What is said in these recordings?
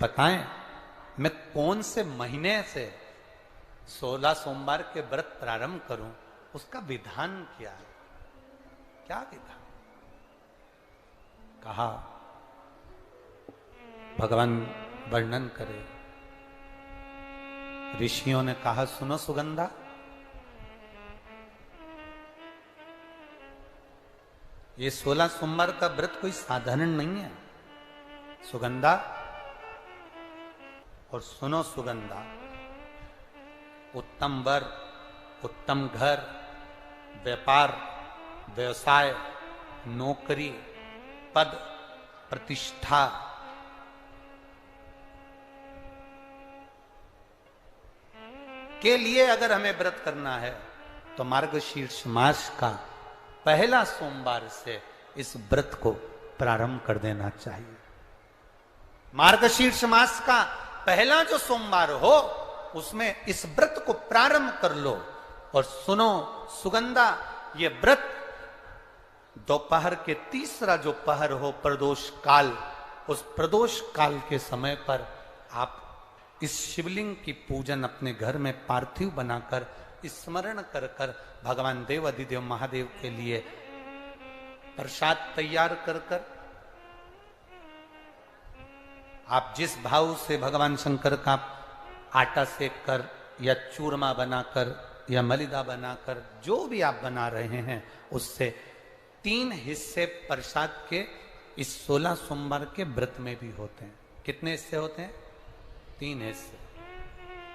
बताएं मैं कौन से महीने से 16 सोमवार के व्रत प्रारंभ करूं, उसका विधान क्या है? क्या विधान? कहा भगवान वर्णन करे। ऋषियों ने कहा सुनो सुगंधा, ये 16 सोमवार का व्रत कोई साधारण नहीं है सुगंधा। और सुनो सुगंधा, उत्तम वर, उत्तम घर, व्यापार, व्यवसाय, नौकरी, पद, प्रतिष्ठा, के लिए अगर हमें व्रत करना है तो मार्गशीर्ष मास का पहला सोमवार से इस व्रत को प्रारंभ कर देना चाहिए। मार्गशीर्ष मास का पहला जो सोमवार हो उसमें इस व्रत को प्रारंभ कर लो। और सुनो सुगंधा, ये व्रत दोपहर के तीसरा जो पहर हो प्रदोष काल, उस प्रदोष काल के समय पर आप इस शिवलिंग की पूजन अपने घर में पार्थिव बनाकर स्मरण कर कर भगवान देव अधिदेव महादेव के लिए प्रसाद तैयार कर कर, आप जिस भाव से भगवान शंकर का आटा सेक कर या चूरमा बनाकर या मलिदा बनाकर जो भी आप बना रहे हैं, उससे 3 हिस्से प्रसाद के इस 16 सोमवार के व्रत में भी होते हैं। कितने हिस्से होते हैं? 3 हिस्से।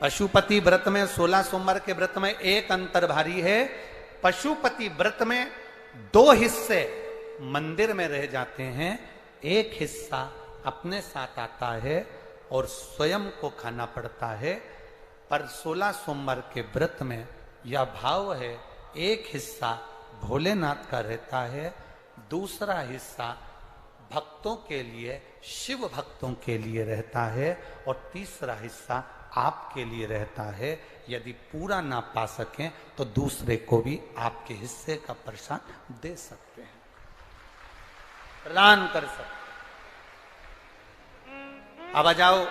पशुपति व्रत में 16 सोमवार के व्रत में एक अंतर भारी है। पशुपति व्रत में 2 हिस्से मंदिर में रह जाते हैं, एक हिस्सा अपने साथ आता है और स्वयं को खाना पड़ता है। पर 16 सोमवार के व्रत में यह भाव है, एक हिस्सा भोलेनाथ का रहता है, दूसरा हिस्सा भक्तों के लिए, शिव भक्तों के लिए रहता है, और तीसरा हिस्सा आपके लिए रहता है। यदि पूरा ना पा सकें तो दूसरे को भी आपके हिस्से का प्रसाद दे सकते हैं, प्रदान कर सकते हैं। अब आ जाओ,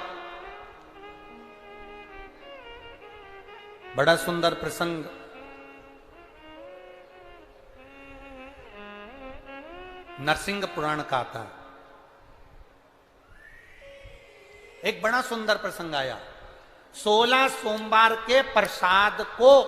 बड़ा सुंदर प्रसंग। नरसिंह पुराण का आता है। एक बड़ा सुंदर प्रसंग आया। 16 सोमवार के प्रसाद को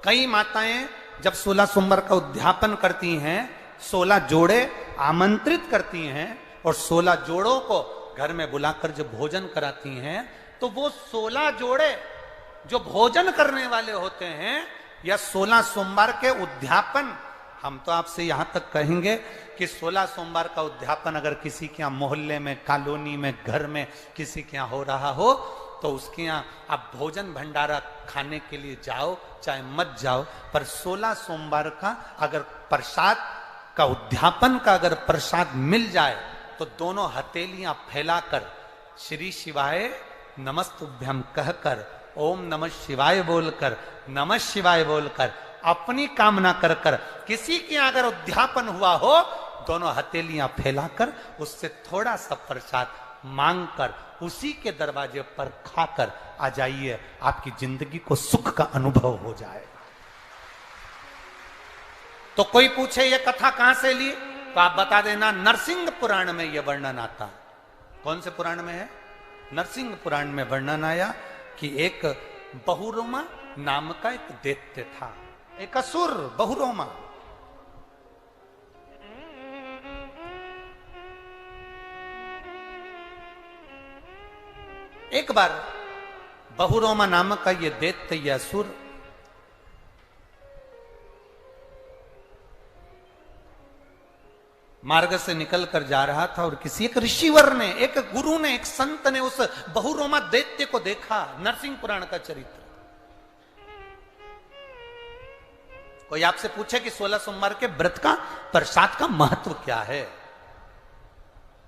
कई माताएं जब 16 सोमवार का उद्यापन करती हैं, 16 जोड़े आमंत्रित करती हैं और 16 जोड़ों को घर में बुलाकर जब भोजन कराती हैं, तो वो 16 जोड़े जो भोजन करने वाले होते हैं या 16 सोमवार के उद्यापन, हम तो आपसे यहां तक कहेंगे कि 16 सोमवार का उद्यापन अगर किसी के यहाँ मोहल्ले में, कॉलोनी में, घर में किसी के यहाँ हो रहा हो तो उसके यहाँ आप भोजन भंडारा खाने के लिए जाओ चाहे मत जाओ, पर 16 सोमवार का अगर प्रसाद का उद्यापन का अगर प्रसाद मिल जाए तो दोनों हथेलियां फैलाकर श्री शिवाय नमस्तुभ्यम कहकर, ओम नमः शिवाय बोलकर, नमः शिवाय बोलकर अपनी कामना कर कर, किसी के अगर उद्यापन हुआ हो, दोनों हथेलियां फैलाकर उससे थोड़ा सा प्रसाद मांगकर उसी के दरवाजे पर खाकर आ जाइए, आपकी जिंदगी को सुख का अनुभव हो जाए। तो कोई पूछे ये कथा कहां से ली, तो आप बता देना नरसिंह पुराण में यह वर्णन आता है। कौन से पुराण में है? नरसिंह पुराण में वर्णन आया कि एक बहुरोमा नाम का एक दैत्य था, एक असुर बहुरोमा। एक बार बहुरोमा नामक का यह दैत्य, यह असुर मार्ग से निकल कर जा रहा था और किसी एक ऋषिवर ने, एक गुरु ने, एक संत ने उस बहुरोमा दैत्य को देखा। नरसिंह पुराण का चरित्र। कोई आपसे पूछे कि 16 सोमवार के व्रत का प्रसाद का महत्व क्या है?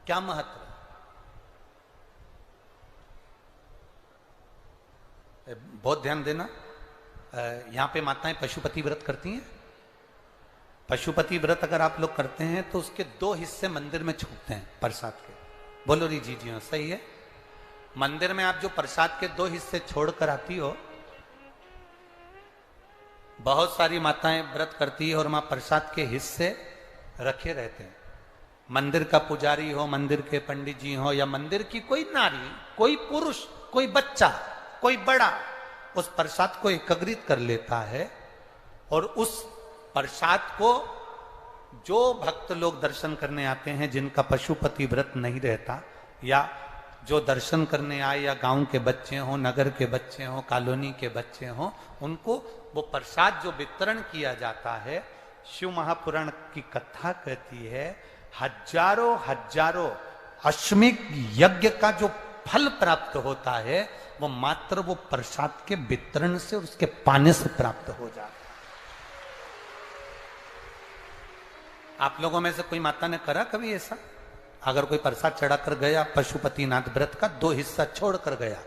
क्या महत्व? बहुत ध्यान देना, यहां पे माताएं पशुपति व्रत करती हैं। पशुपति व्रत अगर आप लोग करते हैं तो उसके 2 हिस्से मंदिर में छूटते हैं प्रसाद के। बोलो री जी जी, सही है। मंदिर में आप जो प्रसाद के 2 हिस्से छोड़कर आती हो, बहुत सारी माताएं व्रत करती है और वहां प्रसाद के हिस्से रखे रहते हैं। मंदिर का पुजारी हो, मंदिर के पंडित जी हो, या मंदिर की कोई नारी, कोई पुरुष, कोई बच्चा, कोई बड़ा, उस प्रसाद को एकत्रित कर लेता है और उस प्रसाद को जो भक्त लोग दर्शन करने आते हैं, जिनका पशुपति व्रत नहीं रहता, या जो दर्शन करने आए, या गांव के बच्चे हों, नगर के बच्चे हों, कॉलोनी के बच्चे हों, उनको वो प्रसाद जो वितरण किया जाता है, शिव महापुराण की कथा कहती है हजारों हजारों अश्वमेध यज्ञ का जो फल प्राप्त होता है, वो मात्र वो प्रसाद के वितरण से और उसके पाने से प्राप्त हो जाता है। आप लोगों में से कोई माता ने करा कभी ऐसा? अगर कोई प्रसाद चढ़ाकर गया, पशुपतिनाथ व्रत का 2 हिस्सा छोड़कर गया,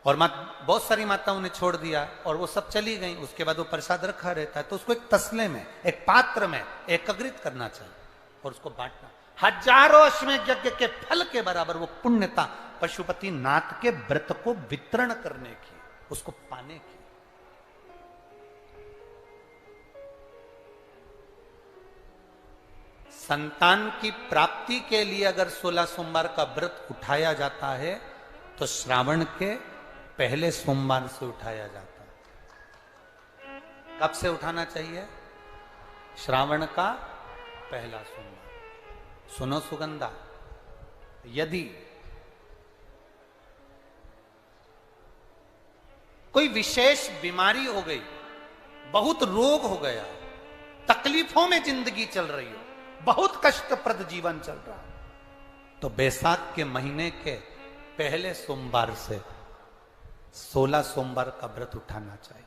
और बहुत सारी माताओं ने छोड़ दिया और वो सब चली गई, उसके बाद वो प्रसाद रखा रहता है, तो उसको एक तसले में, एक पात्र में एकत्रित करना चाहिए और उसको बांटना। हजारों अश्वमेध यज्ञ के फल के बराबर वो पुण्यता पशुपतिनाथ के व्रत को वितरण करने की, उसको पाने की। संतान की प्राप्ति के लिए अगर 16 सोमवार का व्रत उठाया जाता है तो श्रावण के पहले सोमवार से उठाया जाता है। कब से उठाना चाहिए? श्रावण का पहला सोमवार। सुनो सुगंधा, यदि कोई विशेष बीमारी हो गई, बहुत रोग हो गया, तकलीफों में जिंदगी चल रही हो, बहुत कष्टप्रद जीवन चल रहा, तो बैसाख के महीने के पहले सोमवार से 16 सोमवार का व्रत उठाना चाहिए।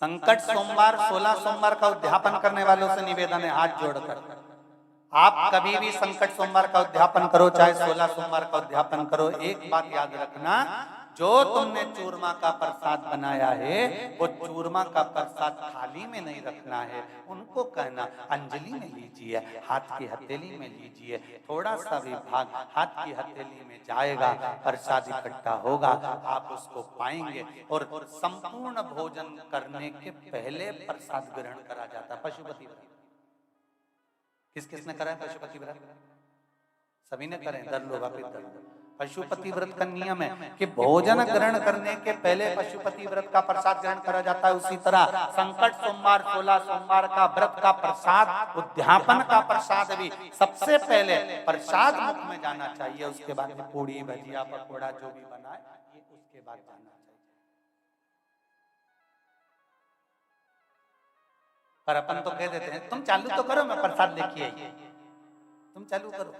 संकट सोमवार, 16 सोमवार का उद्यापन करने वालों से निवेदन है, हाथ जोड़कर, आप कभी भी संकट सोमवार का उद्यापन करो, चाहे 16 सोमवार का उद्यापन करो, एक बात याद रखना, जो तुमने चूरमा का प्रसाद बनाया है, वो चूरमा का प्रसाद थाली में नहीं रखना है, उनको कहना अंजलि में लीजिए, हाथ की हथेली में लीजिए, थोड़ा सा भी भाग हाथ की हथेली में जाएगा, प्रसाद इकट्ठा होगा, आप उसको पाएंगे। और संपूर्ण भोजन करने के पहले प्रसाद ग्रहण करा जाता है। पशुपति व्रत किस किसने करा है? पशुपति व्रत सभी ने करें, दर लोग पशुपति व्रत का नियम है कि भोजन ग्रहण करने के पहले पशुपति व्रत का प्रसाद ग्रहण करा जाता है। उसी तरह संकट सोमवार, 16 सोमवार का व्रत का प्रसाद, उद्यापन का प्रसाद भी सबसे पहले प्रसाद मुख में जाना चाहिए, उसके बाद में पूड़ी, भजिया, पकौड़ा जो भी बनाए, ये उसके बाद जाना चाहिए। पर अपन तो कह देते हैं तुम चालू तो करो, मैं प्रसाद लेके आई, तुम चालू करो,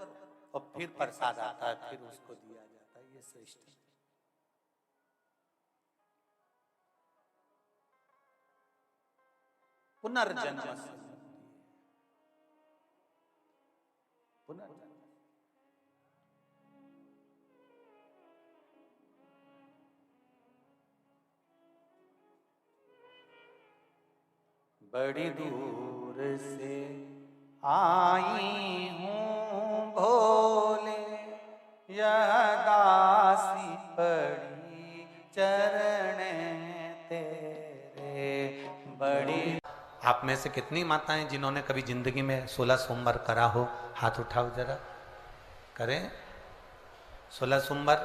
और फिर प्रसाद आता है, फिर उसको दिया जाता है। ये सिस्टम पुनर्जन्म से पुनर्जन्म। बड़ी दूर से आई हूँ भोले, यह दासी पड़ी चरण तेरे। बड़ी आप में से कितनी माताएं जिन्होंने कभी जिंदगी में 16 सोमवार करा हो? हाथ उठाओ जरा, करें 16 सोमवार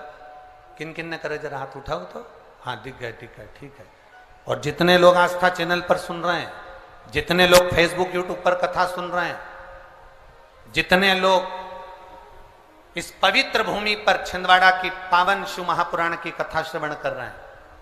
किन किन ने करे? जरा हाथ उठाओ तो। हाँ दिख गए, ठीक है, ठीक है। और जितने लोग आस्था चैनल पर सुन रहे हैं, जितने लोग फेसबुक यूट्यूब पर कथा सुन रहे हैं, जितने लोग इस पवित्र भूमि पर छिंदवाड़ा की पावन शिव महापुराण की कथा श्रवण कर रहे हैं,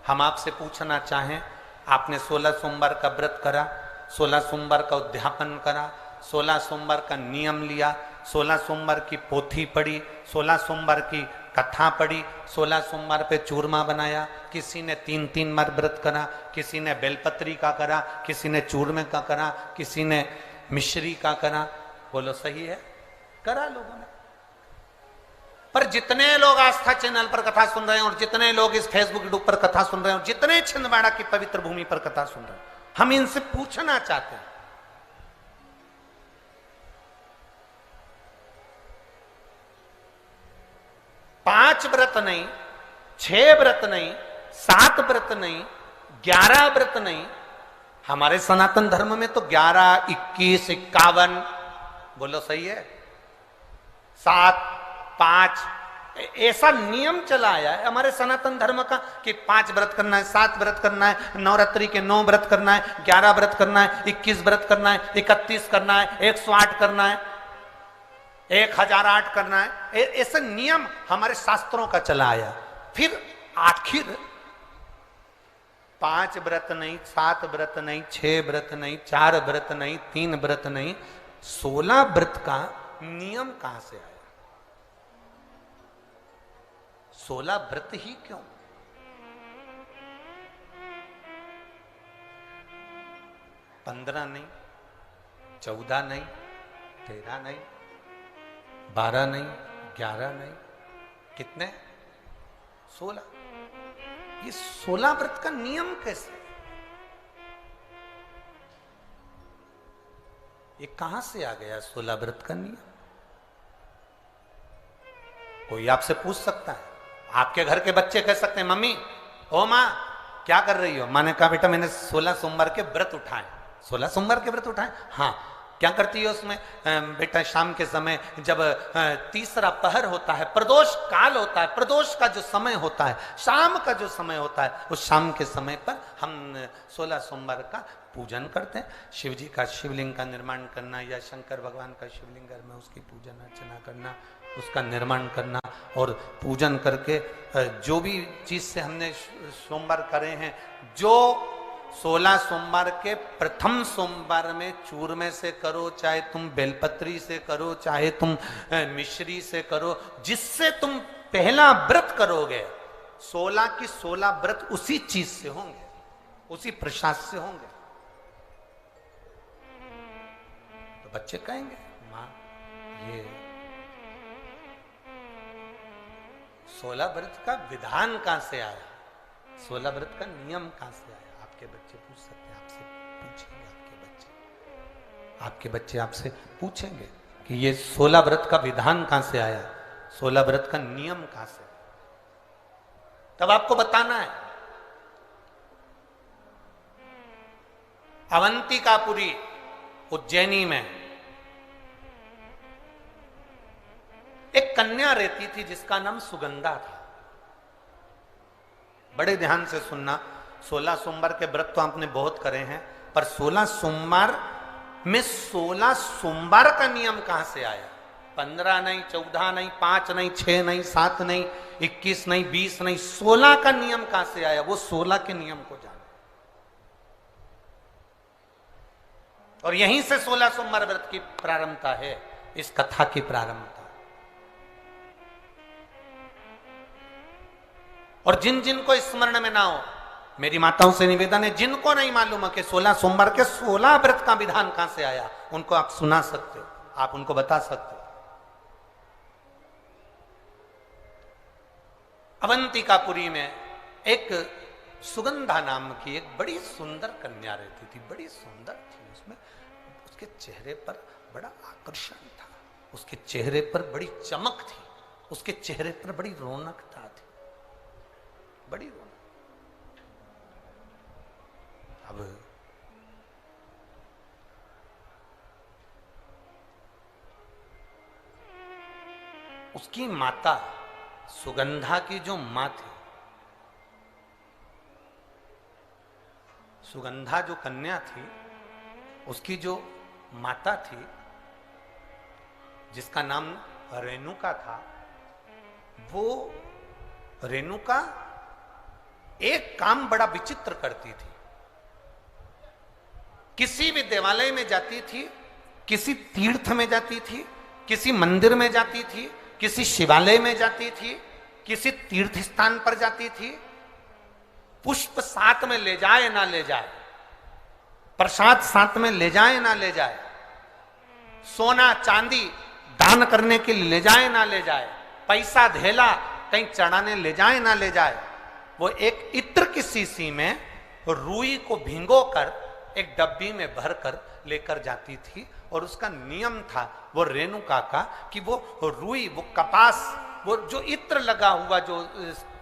हम आपसे पूछना चाहें, आपने 16 सोमवार का व्रत करा, 16 सोमवार का उद्यापन करा, 16 सोमवार का नियम लिया, 16 सोमवार की पोथी पढ़ी, 16 सोमवार की कथा पढ़ी, 16 सोमवार पे चूरमा बनाया, किसी ने 3-3 बार व्रत करा, किसी ने बेलपत्री का करा, किसी ने चूरमे का करा, किसी ने मिश्री का करा। बोलो सही है? करा लोगों ने। पर जितने लोग आस्था चैनल पर कथा सुन रहे हैं, और जितने लोग इस फेसबुक यूट्यूब पर कथा सुन रहे हैं, और जितने छिंदवाड़ा की पवित्र भूमि पर कथा सुन रहे हैं, हम इनसे पूछना चाहते हैं, 5 व्रत नहीं, 6 व्रत नहीं, 7 व्रत नहीं, 11 व्रत नहीं। हमारे सनातन धर्म में तो 11, 21, 51, बोलो सही है, 7, 5, ऐसा नियम चला आया है हमारे सनातन धर्म का कि 5 व्रत करना है, 7 व्रत करना है, नवरात्रि के 9 व्रत करना है, 11 व्रत करना है, 21 व्रत करना है, 31 करना है, 108 करना है, 1008 करना है। ऐसा नियम हमारे शास्त्रों का चला आया। फिर आखिर 5 व्रत नहीं, 7 व्रत नहीं, 6 व्रत नहीं, 4 व्रत नहीं, 3 व्रत नहीं, 16 व्रत का नियम कहां से आया? 16 व्रत ही क्यों? 15 नहीं, 14 नहीं, 13 नहीं, 12 नहीं, 11 नहीं, कितने? 16। ये 16 व्रत का नियम कैसे? ये कहां से आ गया 16 व्रत का नियम? कोई आपसे पूछ सकता है, आपके घर के बच्चे कह सकते हैं, मम्मी ओ माँ क्या कर रही हो? माँ ने कहा बेटा मैंने 16 सोमवार के व्रत उठाए। 16 सोमवार के व्रत उठाए? हाँ। क्या करती है उसमें? बेटा शाम के समय जब तीसरा पहर होता है, प्रदोष काल होता है, प्रदोष का जो समय होता है, शाम का जो समय होता है, उस शाम के समय पर हम 16 सोमवार का पूजन करते हैं। शिव जी का शिवलिंग का निर्माण करना या शंकर भगवान का शिवलिंग घर में उसकी पूजन अर्चना करना, उसका निर्माण करना और पूजन करके जो भी चीज से हमने सोमवार करे हैं, जो 16 सोमवार के प्रथम सोमवार में चूरमे से करो, चाहे तुम बेलपत्री से करो, चाहे तुम मिश्री से करो, जिससे तुम पहला व्रत करोगे, 16 की 16 व्रत उसी चीज से होंगे, उसी प्रसाद से होंगे। तो बच्चे कहेंगे माँ ये 16 व्रत का विधान कहां से आया? 16 व्रत का नियम कहां से आया? आपके बच्चे पूछ सकते हैं, आपसे पूछेंगे, आपके बच्चे आपसे पूछेंगे कि ये 16 व्रत का विधान कहां से आया, 16 व्रत का नियम कहां से? तब आपको बताना है। अवंतिकापुरी उज्जैनी में एक कन्या रहती थी जिसका नाम सुगंधा था। बड़े ध्यान से सुनना, 16 सोमवार के व्रत तो आपने बहुत करे हैं, पर 16 सोमवार में 16 सोमवार का नियम कहां से आया? 15 नहीं, 14 नहीं, 5 नहीं, 6 नहीं, 7 नहीं, 21 नहीं, 20 नहीं, 16 का नियम कहां से आया? वो 16 के नियम को जाने। और यहीं से 16 सोमवार व्रत की प्रारंभता है, इस कथा की प्रारंभता। और जिन जिन को स्मरण में ना हो, मेरी माताओं से निवेदन है, जिनको नहीं मालूम है कि 16 सोमवार के 16 व्रत का विधान कहां से आया, उनको आप सुना सकते हो, आप उनको बता सकते हो। अवंतिकापुरी में एक सुगंधा नाम की एक बड़ी सुंदर कन्या रहती थी, बड़ी सुंदर थी। उसमें उसके चेहरे पर बड़ा आकर्षण था, उसके चेहरे पर बड़ी चमक थी, उसके चेहरे पर बड़ी रौनकता थी, बड़ी रौनक। अब उसकी माता, सुगंधा की जो मां थी, सुगंधा जो कन्या थी, उसकी जो माता थी जिसका नाम रेणुका था, वो रेणुका एक काम बड़ा विचित्र करती थी। किसी भी देवालय में जाती थी, किसी तीर्थ में जाती थी, किसी मंदिर में जाती थी, किसी शिवालय में जाती थी, किसी तीर्थ स्थान पर जाती थी, पुष्प साथ में ले जाए ना ले जाए, प्रसाद साथ में ले जाए ना ले जाए, सोना चांदी दान करने के लिए ले जाए ना ले जाए, पैसा धेला कहीं चढ़ाने ले जाए ना ले जाए, वो एक इत्र की शीशी में रुई को भिगोकर एक डब्बी में भरकर लेकर जाती थी। और उसका नियम था वो रेणुका का कि वो रुई, वो कपास वो जो इत्र लगा हुआ, जो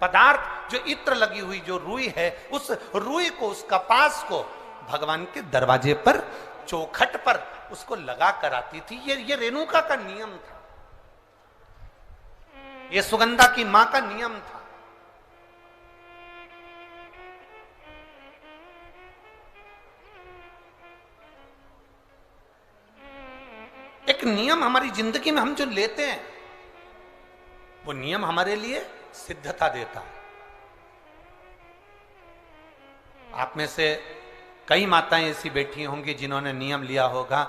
पदार्थ, जो इत्र लगी हुई जो रुई है, उस रुई को, उस कपास को भगवान के दरवाजे पर, चौखट पर उसको लगा कर आती थी। ये रेणुका का नियम था, ये सुगंधा की मां का नियम था। एक नियम हमारी जिंदगी में हम जो लेते हैं, वो नियम हमारे लिए सिद्धता देता है। आप में से कई माताएं ऐसी बैठी होंगी जिन्होंने नियम लिया होगा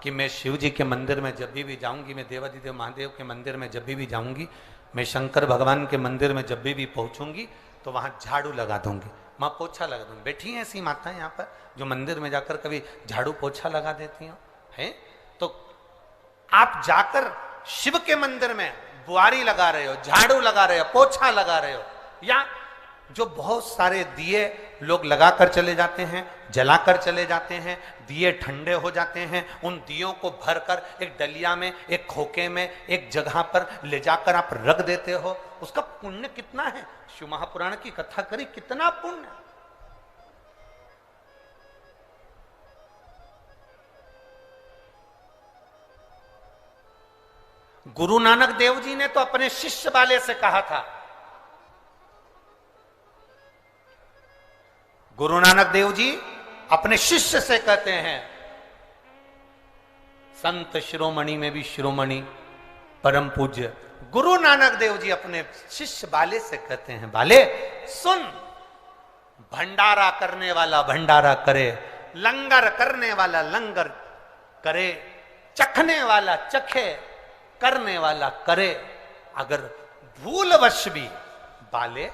कि मैं शिव जी के मंदिर में जब भी जाऊंगी, मैं देवादिदेव महादेव के मंदिर में जब भी जाऊंगी, मैं शंकर भगवान के मंदिर में जब भी पहुंचूंगी तो वहां झाड़ू लगा दूंगी, मां पोछा लगा दूंगी। बैठी हैं ऐसी माताएं यहाँ पर जो मंदिर में जाकर कभी झाड़ू पोछा लगा देती हो, हैं? तो आप जाकर शिव के मंदिर में बुआरी लगा रहे हो, झाड़ू लगा रहे हो, पोछा लगा रहे हो, या जो बहुत सारे दिए लोग लगाकर चले जाते हैं, जलाकर चले जाते हैं, दिए ठंडे हो जाते हैं, उन दियों को भरकर एक डलिया में, एक खोखे में, एक जगह पर ले जाकर आप रख देते हो, उसका पुण्य कितना है? शिव महापुराण की कथा करी, कितना पुण्य। गुरु नानक देव जी ने तो अपने शिष्य वाले से कहा था, गुरु नानक देव जी अपने शिष्य से कहते हैं, संत शिरोमणि में भी शिरोमणि परम पूज्य गुरु नानक देव जी अपने शिष्य बाले से कहते हैं, बाले सुन, भंडारा करने वाला भंडारा करे, लंगर करने वाला लंगर करे, चखने वाला चखे, करने वाला करे। अगर भूलवश भी, बाले,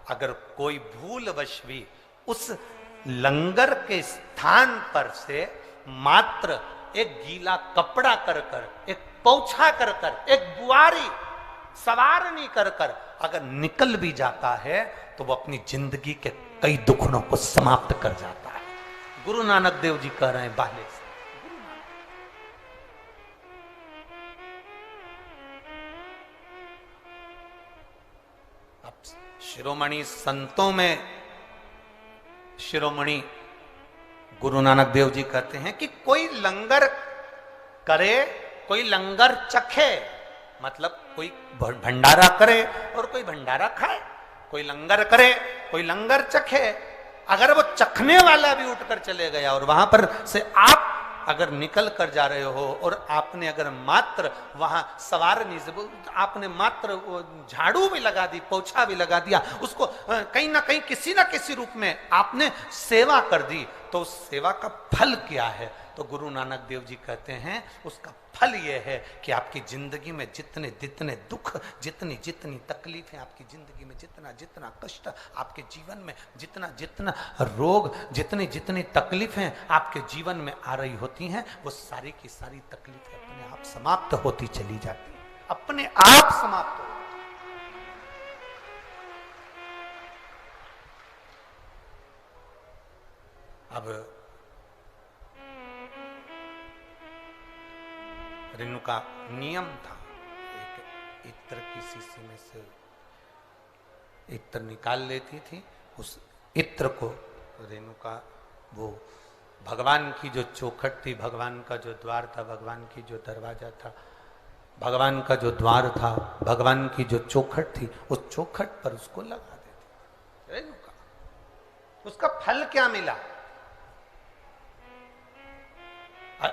अगर कोई भूलवश भी उस लंगर के स्थान पर से मात्र एक गीला कपड़ा कर कर, एक पोछा कर कर, एक बुआरी सवारनी कर कर अगर निकल भी जाता है तो वो अपनी जिंदगी के कई दुखों को समाप्त कर जाता है। गुरु नानक देव जी कह रहे हैं बाले से। अब शिरोमणि संतों में शिरोमणि गुरु नानक देव जी कहते हैं कि कोई लंगर करे, कोई लंगर चखे, मतलब कोई भंडारा करे और कोई भंडारा खाए, कोई लंगर करे, कोई लंगर चखे। अगर वो चखने वाला भी उठकर चले गया और वहां पर से आप अगर निकल कर जा रहे हो और आपने अगर मात्र वहां सवारनी से आपने मात्र झाड़ू भी लगा दी, पोछा भी लगा दिया, उसको कहीं ना कहीं किसी ना किसी रूप में आपने सेवा कर दी, तो उस सेवा का फल क्या है? तो गुरु नानक देव जी कहते हैं उसका फल यह है कि आपकी जिंदगी में जितने जितने दुख, जितनी जितनी तकलीफें आपकी जिंदगी में, जितना जितना कष्ट आपके जीवन में, जितना जितना रोग, जितनी जितनी तकलीफें आपके जीवन में आ रही होती हैं, वो सारी की सारी तकलीफें अपने आप समाप्त होती चली जाती हैं, अपने आप समाप्त हो। अब रेणुका नियम था, एक इत्र की शीशी में से इत्र निकाल लेती थी, उस इत्र को रेणुका वो भगवान की जो चौखट थी, भगवान का जो द्वार था, भगवान की जो दरवाजा था, भगवान का जो द्वार था, भगवान की जो चौखट थी, उस चौखट पर उसको लगा देती रेणुका। उसका फल क्या मिला?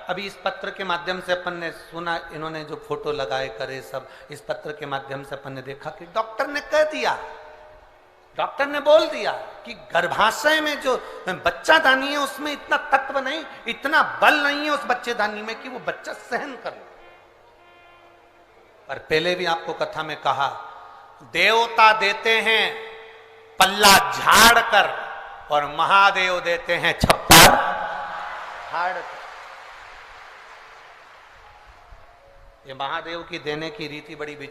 अभी इस पत्र के माध्यम से अपन ने सुना, इन्होंने जो फोटो लगाए करे सब, इस पत्र के माध्यम से अपन ने देखा कि डॉक्टर ने कह दिया, डॉक्टर ने बोल दिया कि गर्भाशय में जो बच्चादानी है उसमें इतना तत्व नहीं, इतना बल नहीं है उस बच्चेदानी में कि वो बच्चा सहन कर ले। पर पहले भी आपको कथा में कहा, देवता देते हैं पल्ला झाड़ कर और महादेव देते हैं छप्पर झाड़ कर। ये महादेव की देने की रीति बड़ी